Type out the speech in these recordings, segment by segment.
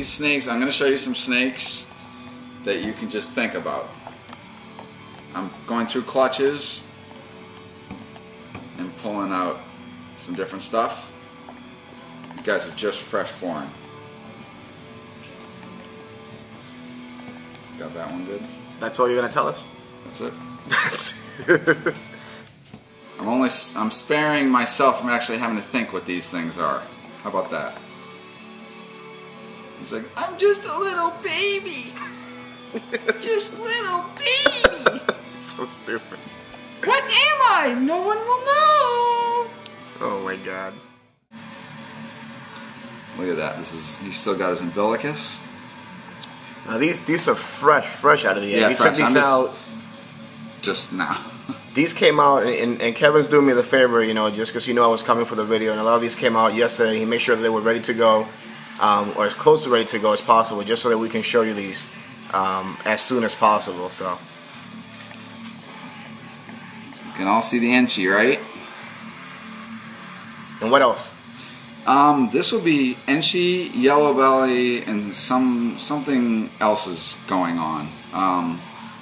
these snakes, I'm going to show you some snakes that you can just think about. I'm going through clutches and pulling out some different stuff. These guys are just fresh born. Got that one good? That's all you're going to tell us? That's it. I'm sparing myself from actually having to think what these things are. How about that? He's like, I'm just a little baby. Just little baby. So stupid. What am I? No one will know. Oh my god. Look at that. He's still got his umbilicus. Now these are fresh out of the egg. Yeah, you fresh. took these out just now. These came out, and Kevin's doing me the favor, you know, just because he knew I was coming for the video, and a lot of these came out yesterday. He made sure that they were ready to go, or as close to ready to go as possible, just so that we can show you these as soon as possible. So you can all see the Enchi, right? And what else? This will be Enchi, yellow belly, and something else is going on.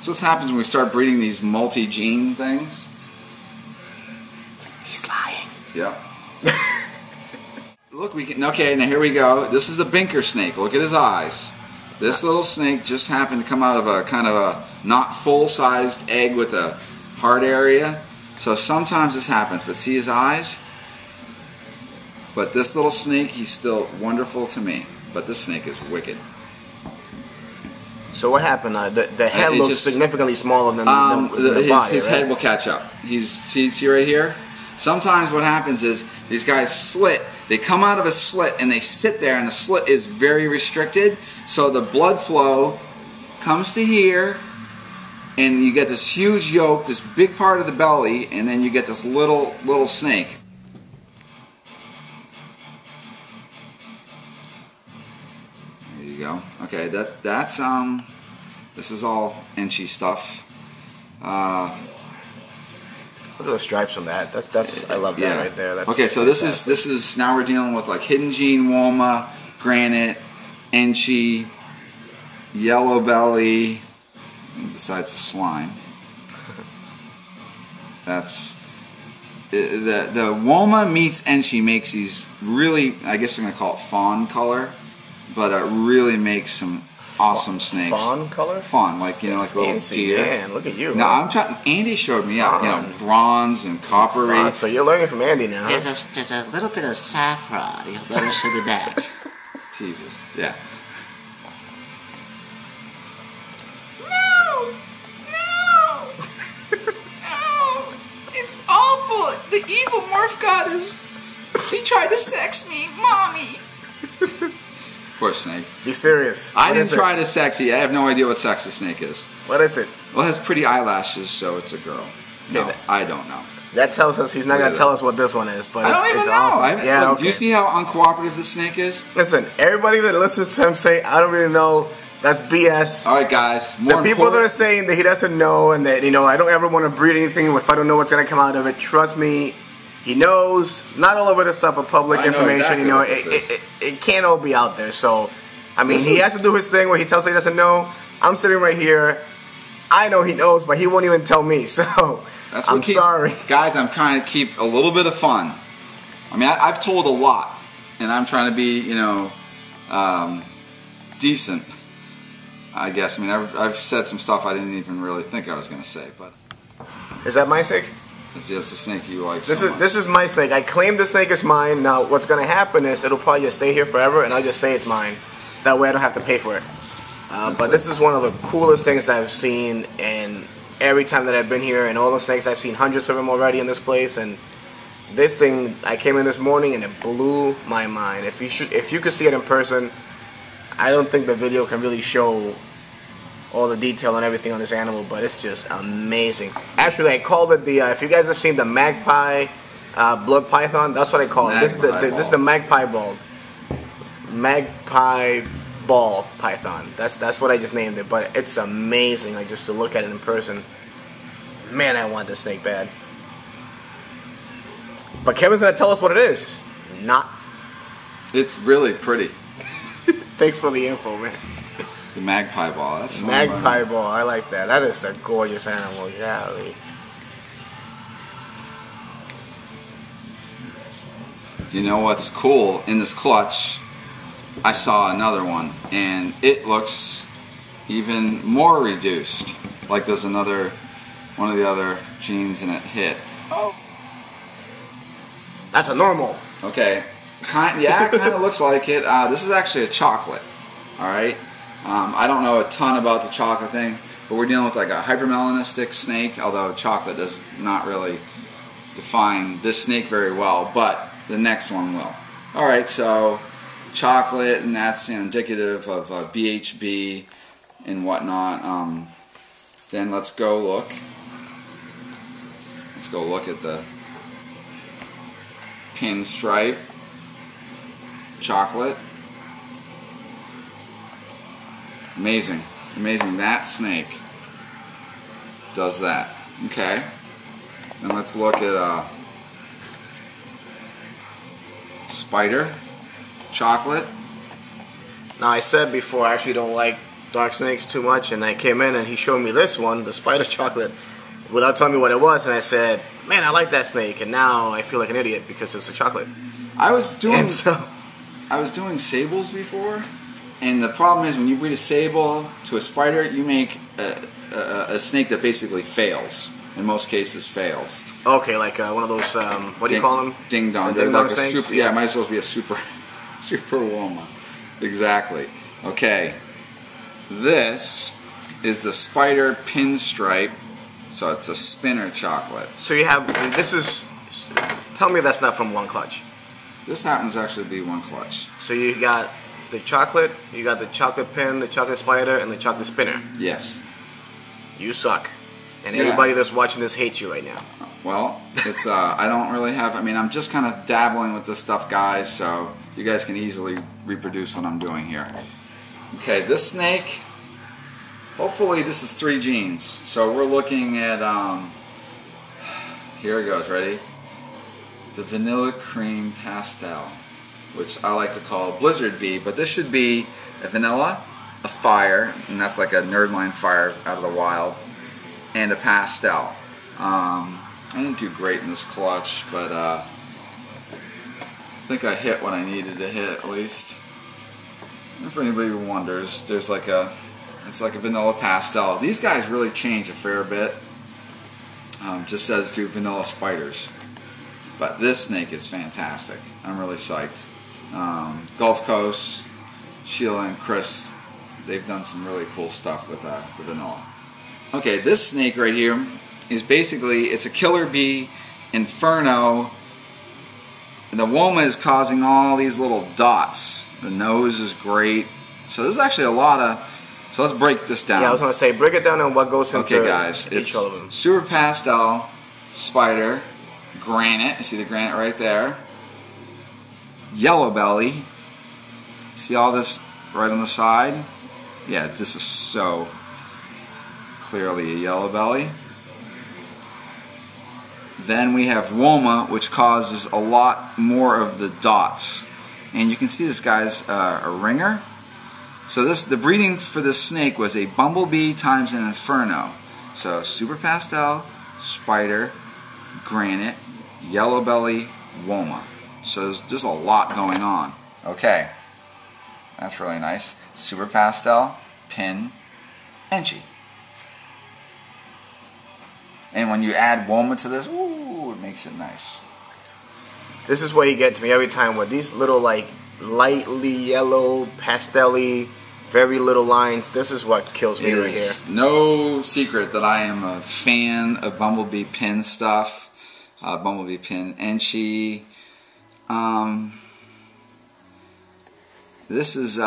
So what happens when we start breeding these multi-gene things? He's lying. Yep. Look, okay, now here we go. This is a binker snake. Look at his eyes. This little snake just happened to come out of a kind of a not full-sized egg with a hard area. So sometimes this happens, but see his eyes? But this little snake, he's still wonderful to me. But this snake is wicked. So what happened? The head looks significantly smaller than the body, his right? head will catch up. See right here? Sometimes what happens is these guys slit. They come out of a slit and they sit there, and the slit is very restricted. So the blood flow comes to here, and you get this huge yolk, this big part of the belly, and then you get this little snake. There you go. Okay, that's this is all Enchi stuff. Look at the stripes on that. That's I love that right there. That's okay, so this is now we're dealing with like hidden gene, Woma, granite, Enchi, yellow belly, besides the slime. That's the Woma meets Enchi makes these really, I guess I'm gonna call it fawn color, but it really makes some awesome snakes. Fawn color? Fawn, like, you know, like little deer. Man, look at you. No, I'm trying. Andy showed me out, you know, bronze and coppery. Fawn. So you're learning from Andy now. There's a little bit of saffron. You'll notice in the back. Jesus, yeah. No! It's awful. The evil morph goddess. He tried to sex me, mommy. Poor snake. Be serious. I didn't try to sexy. I have no idea what sex a snake is. What is it? Well, it has pretty eyelashes, so it's a girl. No, I don't know. That tells us he's not going to tell us what this one is, but I don't even know. Awesome. Yeah, look, do you see how uncooperative the snake is? Listen, everybody that listens to him say, I don't really know, that's BS. All right, guys. The people that are saying that he doesn't know and that, you know, I don't ever want to breed anything if I don't know what's going to come out of it, trust me, he knows. Not all over the stuff of public information, exactly, you know, it can't all be out there. So, I mean, he has to do his thing where he tells me he doesn't know. I'm sitting right here. I know he knows, but he won't even tell me. So, I'm sorry. Guys, I'm trying to keep a little bit of fun. I mean, I've told a lot, and I'm trying to be, you know, decent, I guess. I mean, I've said some stuff I didn't even really think I was going to say, but... Is that my snake? It's the snake you like This is my snake. I claim the snake is mine. Now, what's going to happen is it'll probably just stay here forever, and I'll just say it's mine. That way I don't have to pay for it. But this is one of the coolest things I've seen, and every time that I've been here, and all those snakes, I've seen hundreds of them already in this place, and this thing, I came in this morning and it blew my mind. If you could see it in person, I don't think the video can really show all the detail and everything on this animal, but it's just amazing. Actually, I called it the, if you guys have seen the magpie blood python, that's what I call it. This is the magpie ball. Magpie ball python. That's what I just named it, but it's amazing, like, just to look at it in person. Man, I want this snake bad. But Kevin's gonna tell us what it is. Not. It's really pretty. Thanks for the info, man. The magpie ball. That's fun. Magpie ball. I like that. That is a gorgeous animal. Golly. You know what's cool? In this clutch, I saw another one, and it looks even more reduced. Like there's another, one of the other genes in it hit. Oh. That's a normal. Okay. Yeah, it kind of looks like it. This is actually a chocolate. All right. I don't know a ton about the chocolate thing, but we're dealing with like a hypermelanistic snake, although chocolate does not really define this snake very well, but the next one will. All right, so chocolate, and that's indicative of BHB and whatnot. Then let's go look. Let's go look at the pinstripe chocolate. Amazing. It's amazing that snake does that. Okay. Then let's look at spider chocolate. Now, I said before I actually don't like dark snakes too much, and I came in and he showed me this one, the spider chocolate, without telling me what it was, and I said, man, I like that snake, and now I feel like an idiot because it's a chocolate. I was doing sables before, and the problem is when you breed a sable to a spider, you make a snake that basically fails. In most cases, fails. Okay, like one of those, what do you call them? Ding dong. Ding like dong snakes? Super, yeah, it might as well be a super Woma. Exactly. Okay. This is the spider pinstripe, so it's a spinner chocolate. So you have, this is, tell me that's not from one clutch. This happens to actually be one clutch. So you got the chocolate, you got the chocolate pin, the chocolate spider, and the chocolate spinner. Yes. You suck. And everybody that's watching this hates you right now. Well, it's I don't really have, I mean, I'm just kind of dabbling with this stuff, guys, so you guys can easily reproduce what I'm doing here. Okay, this snake, hopefully this is 3 genes. So we're looking at, here it goes, ready? The vanilla cream pastel, which I like to call Blizzard Bee, but this should be a vanilla, a fire, and that's like a nerdline fire out of the wild, and a pastel. I didn't do great in this clutch, but I think I hit what I needed to hit at least. And for anybody who wonders, there's like it's like a vanilla pastel. These guys really change a fair bit, just as do vanilla spiders. But this snake is fantastic. I'm really psyched. Gulf Coast, Sheila and Chris, they've done some really cool stuff with the vanilla. Okay, this snake right here is basically, it's a killer bee inferno. The Woma is causing all these little dots. The nose is great. So there's actually a lot of, so let's break this down. Yeah, I was going to say, break it down on what goes into okay, guys, each of them. Super pastel, spider, granite. You see the granite right there. Yellow belly. See all this right on the side? Yeah, this is so clearly a yellow belly. Then we have Woma, which causes a lot more of the dots. And you can see this guy's a ringer. So the breeding for this snake was a bumblebee times an inferno. So super pastel, spider, granite, yellow belly, Woma. So there's just a lot going on. Okay, that's really nice. Super pastel, pin, Enchi. And when you add Woma to this, ooh, it makes it nice. This is what he gets me every time with these little, like, lightly yellow, pastel-y, very little lines. This is what kills me right here. No secret that I am a fan of bumblebee pin stuff. Bumblebee pin Enchi. This is,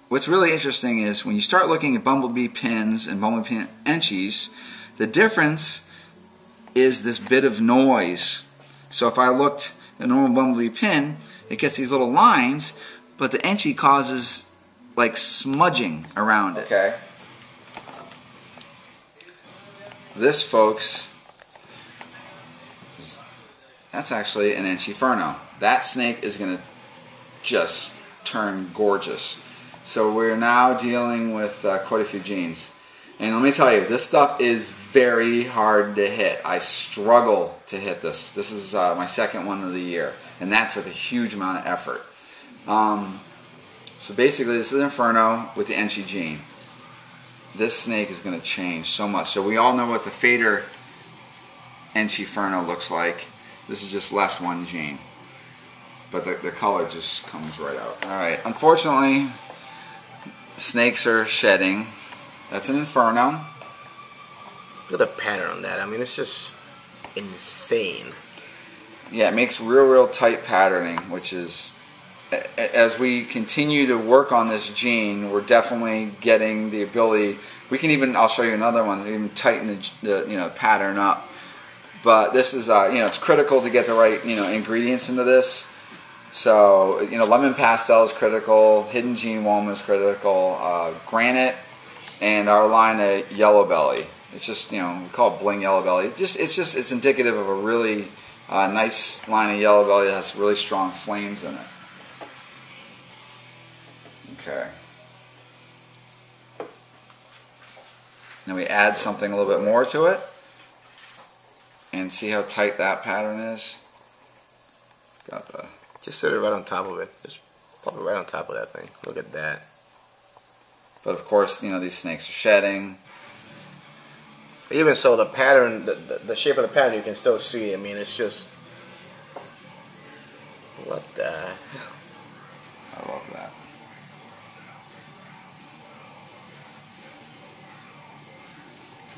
what's really interesting is when you start looking at bumblebee pins and bumblebee pin Enchis, the difference is this bit of noise. So if I looked at a normal bumblebee pin, it gets these little lines, but the Enchi causes like smudging around it. Okay. This, folks, that's actually an Enchiferno. That snake is going to just turn gorgeous. So we're now dealing with quite a few genes. And let me tell you, this stuff is very hard to hit. I struggle to hit this. This is my second one of the year. And that's with a huge amount of effort. So basically, this is Inferno with the Enchi gene. This snake is going to change so much. So we all know what the Fader Enchi looks like. This is just less one gene. But the color just comes right out. Alright, unfortunately, snakes are shedding. That's an Inferno. Look at the pattern on that. I mean, it's just insane. Yeah, it makes real tight patterning, which is, as we continue to work on this gene, we're definitely getting the ability. We can even, I'll show you another one, even tighten the pattern up. But this is, it's critical to get the right, ingredients into this. So, lemon pastel is critical, hidden gene woma is critical, granite, and our line of yellow belly. It's just, we call it bling yellow belly. It's indicative of a really nice line of yellow belly that has really strong flames in it. Okay. Now we add something a little bit more to it, and see how tight that pattern is. Got the. Just sit it right on top of it. Just pop it right on top of that thing. Look at that. But of course, these snakes are shedding. Even so, the pattern, the shape of the pattern, you can still see. I mean, it's just... What the... I love that.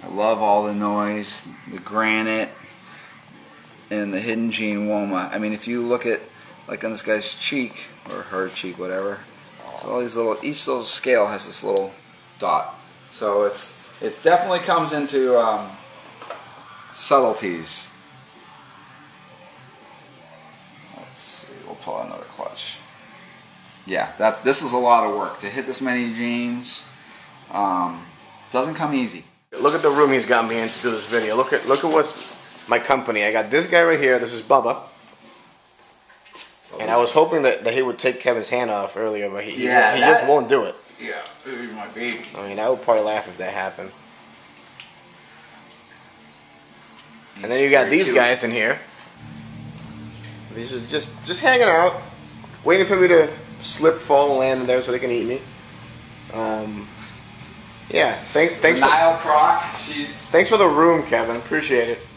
I love all the noise, the granite, and the hidden gene woma. I mean, if you look at, like on this guy's cheek, or her cheek, whatever, so all these each little scale has this little dot. So it definitely comes into subtleties. Let's see, we'll pull out another clutch. Yeah, this is a lot of work to hit this many genes. Doesn't come easy. Look at the room he's got me in to do this video. Look at what's my company. I got this guy right here. This is Bubba. And I was hoping that he would take Kevin's hand off earlier, but he just won't do it. Yeah, he's my baby. I mean, I would probably laugh if that happened. And then you got these guys in here. These are just hanging out, waiting for me to slip, fall, and land in there so they can eat me. Yeah, thanks. Nile Croc, thanks for the room, Kevin. Appreciate it.